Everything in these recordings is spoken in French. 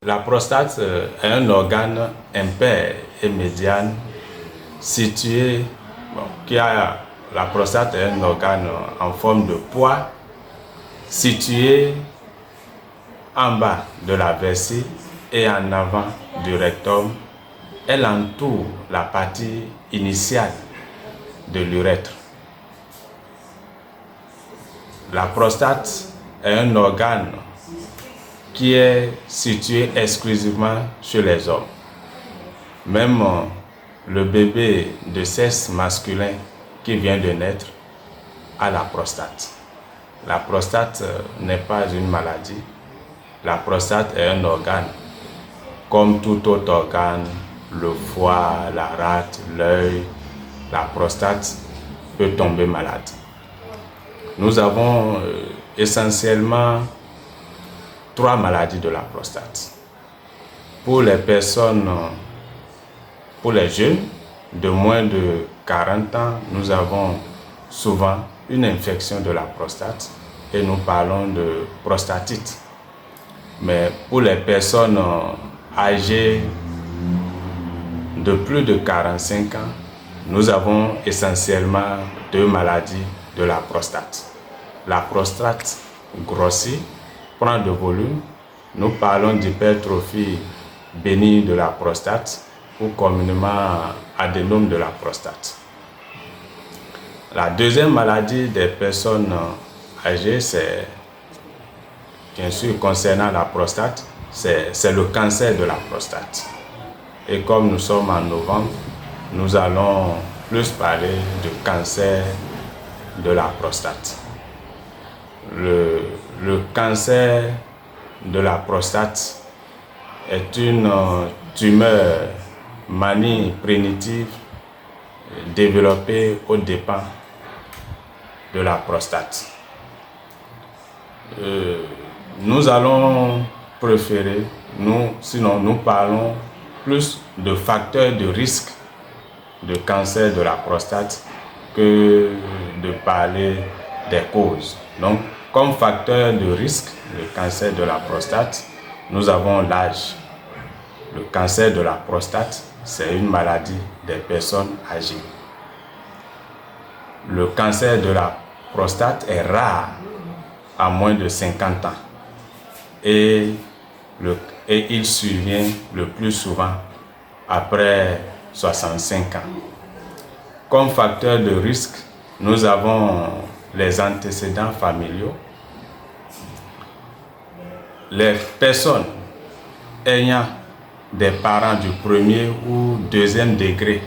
La prostate est un organe impair et médiane situé, la prostate est un organe en forme de poids situé en bas de la vessie et en avant du rectum. Elle entoure la partie initiale de l'urètre. La prostate est un organe qui est situé exclusivement chez les hommes. Même le bébé de sexe masculin qui vient de naître a la prostate. La prostate n'est pas une maladie. La prostate est un organe. Comme tout autre organe, le foie, la rate, l'œil, la prostate peut tomber malade. Nous avons essentiellement 3 maladies de la prostate. Pour les personnes, pour les jeunes de moins de 40 ans, nous avons souvent une infection de la prostate et nous parlons de prostatite. Mais pour les personnes âgées de plus de 45 ans, nous avons essentiellement 2 maladies de la prostate. La prostate grossit, prend de volume. Nous parlons d'hypertrophie bénigne de la prostate ou communément adénome de la prostate. La deuxième maladie des personnes âgées, c'est bien sûr concernant la prostate, c'est le cancer de la prostate. Et comme nous sommes en novembre, nous allons plus parler du cancer de la prostate. Le cancer de la prostate est une tumeur maligne primitive développée aux dépens de la prostate. Nous allons préférer, nous parlons plus de facteurs de risque de cancer de la prostate que de parler des causes. Donc, comme facteur de risque de cancer de la prostate, nous avons l'âge. Le cancer de la prostate, c'est une maladie des personnes âgées. Le cancer de la prostate est rare à moins de 50 ans et il survient le plus souvent après 65 ans. Comme facteur de risque, nous avons les antécédents familiaux. Les personnes ayant des parents du premier ou deuxième degré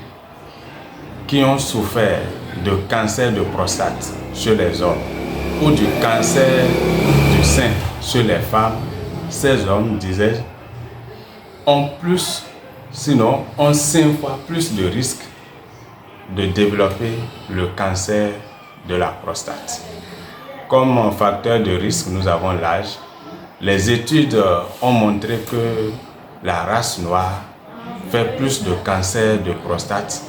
qui ont souffert de cancer de prostate chez les hommes ou du cancer du sein chez les femmes, ces hommes, disais-je, ont 5 fois plus de risques de développer le cancer de la prostate. Comme facteur de risque, nous avons l'âge. Les études ont montré que la race noire fait plus de cancer de prostate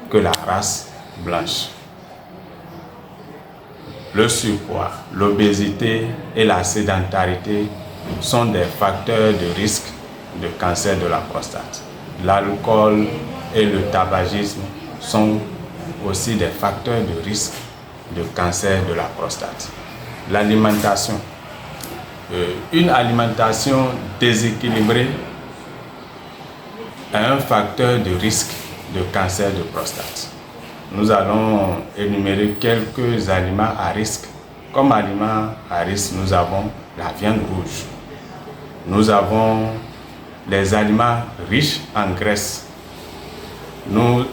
que la race blanche. Le surpoids, l'obésité et la sédentarité sont des facteurs de risque de cancer de la prostate. L'alcool et le tabagisme sont aussi des facteurs de risque de cancer de la prostate. L'alimentation. Une alimentation déséquilibrée est un facteur de risque de cancer de prostate. Nous allons énumérer quelques aliments à risque. Comme aliments à risque, nous avons la viande rouge. Nous avons les aliments riches en graisse. Nous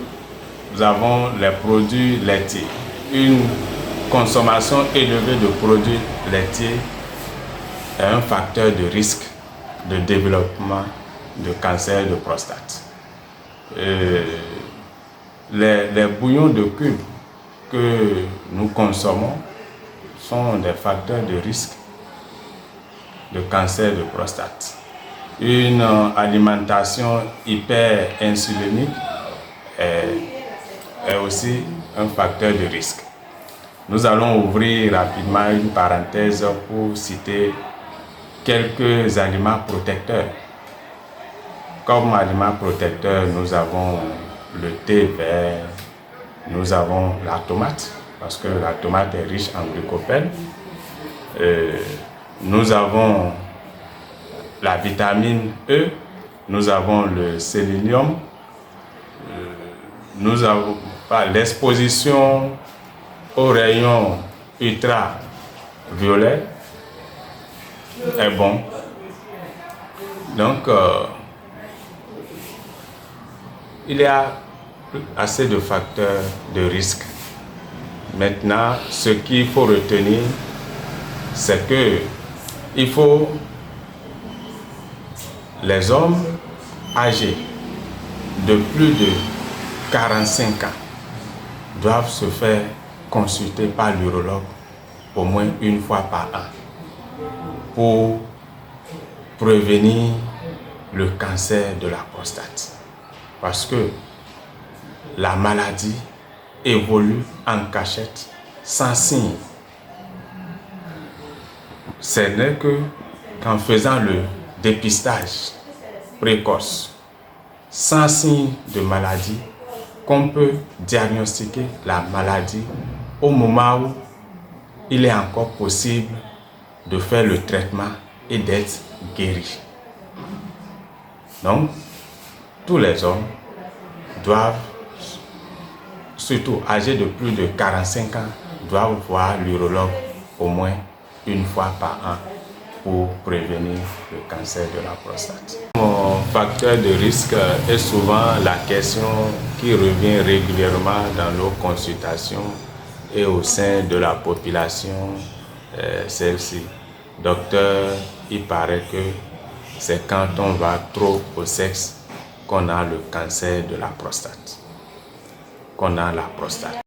avons les produits laitiers. Une consommation élevée de produits laitiers est un facteur de risque de développement de cancer de prostate. Les bouillons de cube que nous consommons sont des facteurs de risque de cancer de prostate. Une alimentation hyperinsulinique est aussi un facteur de risque. Nous allons ouvrir rapidement une parenthèse pour citer quelques aliments protecteurs. Comme aliment protecteur, nous avons le thé vert, nous avons la tomate, parce que la tomate est riche en lycopène. Nous avons la vitamine E, nous avons le sélénium, nous avons l'exposition aux rayons ultraviolets est bon. Donc, il y a assez de facteurs de risque. Maintenant, ce qu'il faut retenir, c'est que il faut les hommes âgés de plus de 45 ans doivent se faire consulter par l'urologue au moins une fois par an pour prévenir le cancer de la prostate. Parce que la maladie évolue en cachette sans signe. Ce n'est qu'en faisant le dépistage précoce, sans signe de maladie, qu'on peut diagnostiquer la maladie au moment où il est encore possible de faire le traitement et d'être guéri. Donc, tous les hommes doivent, surtout âgés de plus de 45 ans, doivent voir l'urologue au moins une fois par an pour prévenir le cancer de la prostate. Mon facteur de risque est souvent la question qui revient régulièrement dans nos consultations et au sein de la population, celle-ci. Docteur, il paraît que c'est quand on va trop au sexe qu'on a le cancer de la prostate, qu'on a la prostate.